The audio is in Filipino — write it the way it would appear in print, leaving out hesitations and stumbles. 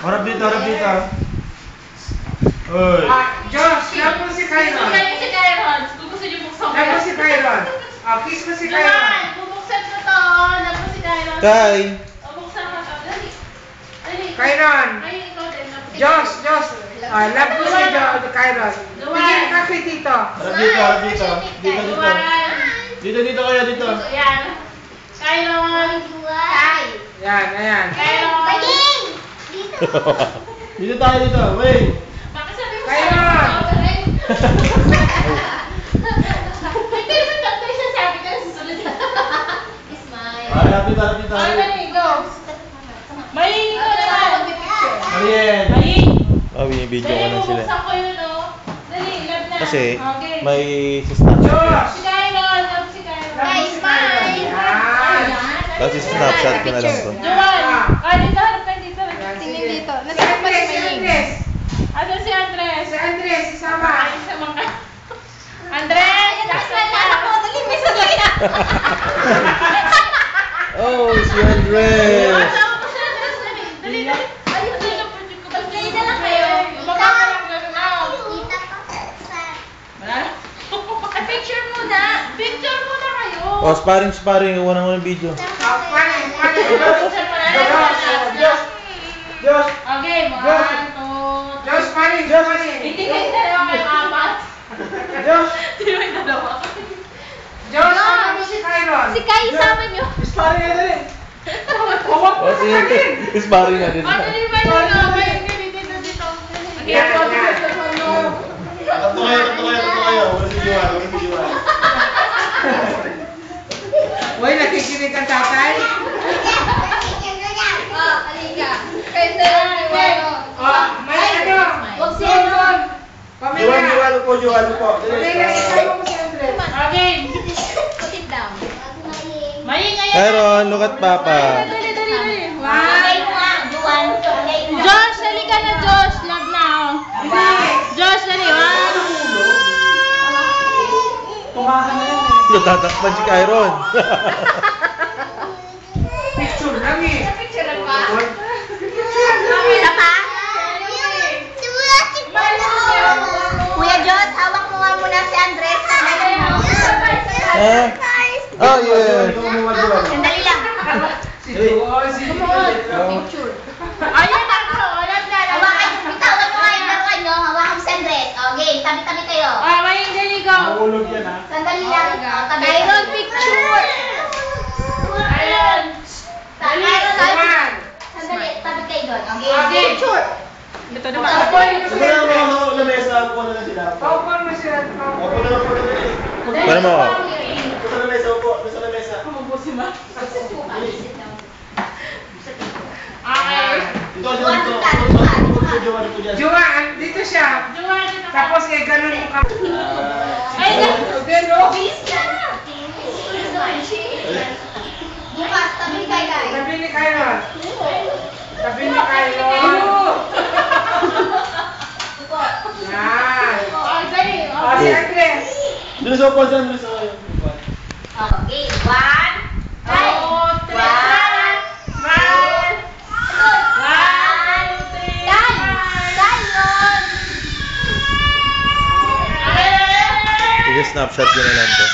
Harap dito, harap dito. Uy. Josh, love mo si Kyron. Si Kyron. Kung gusto niyo buksan ko. Love mo si Kyron. Kiss mo si Kyron. Johan, bubuksan ko to. Love mo si Kyron. Kay. Buksan ko to. Dali. Dali. Kyron. Ay, ikaw din. Josh. Love mo si Kyron. Tingin ka kay Tito. Harap dito, harap dito. Dito, dito. Dito, dito kayo, dito. Yan. Kyron. Kai. Yan, ayan. Kyron. Dito tayo, dito. Wait. Bakit sabi mo Kyron. Hindi naman tatlo siya sabi ka susunod. Smile. Harap dito, harap dito. Dali, go. Mayin, ikaw naman. Mariel. Mayin. Binibidyo ko na sila. Bubuksan ko yun, oh. Dali, love na. Kasi Okay. may Snapchat. Si Kyron, love si Kyron. Guys, smile. Yan. Tapos Snapchat ko na lang to. Johan, dito, harap ka dito. Tingin dito. Si Andres, si Andres. Asan si Andres? Si Andres, isama. Ay, sa mga... Andres! Nasaan ka? Dali, may sagay na. Oh, si Andres! Kasama ko si Andres. Dali, dali. Ayun, dali na project ko. Mag-play na lang kayo. Baba ka lang gano'n. Picture muna. Picture muna kayo. Oh, sparring. Iwan na ko ng video. Paano? Picture muna. Josh. Okay, 1, 2, Josh, paano? Hindi kayo dalawa kayo apat. Josh. Hindi kayo dalawa. Josh, ano mo si Kyron? Si Kai, isama nyo. Sparring na dali. Oh, sige. Sparring na din. Dali ba yun? Dito. Yan, yan. Tatlo kayo. Wala si Johan, wala si Johan. Uy, nakikinig ang tatay? Halika. Pwede yung May ano? Huwag siya nun. Johan po. Pamela, isama mo si Andres. Okay. Put it down. Maingay. Kyron, look at Papa. Dali. Josh, halika na, Josh. Love na, oh. Josh, dali. 1. Tumahan na yan Tatakpan si Kyron. Picture lang eh. Picture pa. Camera pa? Kuya Jot, hawak mo nga muna si Andres. Oh, yeah. Sandali lang. Si Josh. Picture. Ayun na, love na. Hawakan, bitawan mo nga yung laruan nyo. Hawakan mo si Andres. Okay, tabi-tabi kayo. Maing, dali, go. Mahulog yan, ha? Sandali lang. Tabi. Kyron, picture. Ayun. Tumahan. Sandali, tabi kayo doon. Okay, Okay. picture. Ito naman. Gusto na lang mga na mesa, upo na lang sila. Paupo mo sila. Upo na lang. Paano mo ako? Gusto na mesa, upo. Gusto na mesa. Umupo si Ma. Sit down. Okay. Ito, Johan po dyan. Johan, dito siya. Johan, dito ka. Tapos eh, ganun mo ka. Ay, Then, oh. Bilis ka na. Bukas, tabi kayo guys. Tabi ni Kyron. Tabi ni Kyron. Yan. Oh, dali. Si Andres. Dito sa upo, dyan. Dito sa kayo. Okay, 1, 2, 3. Sige, Snapchat ko na lang to.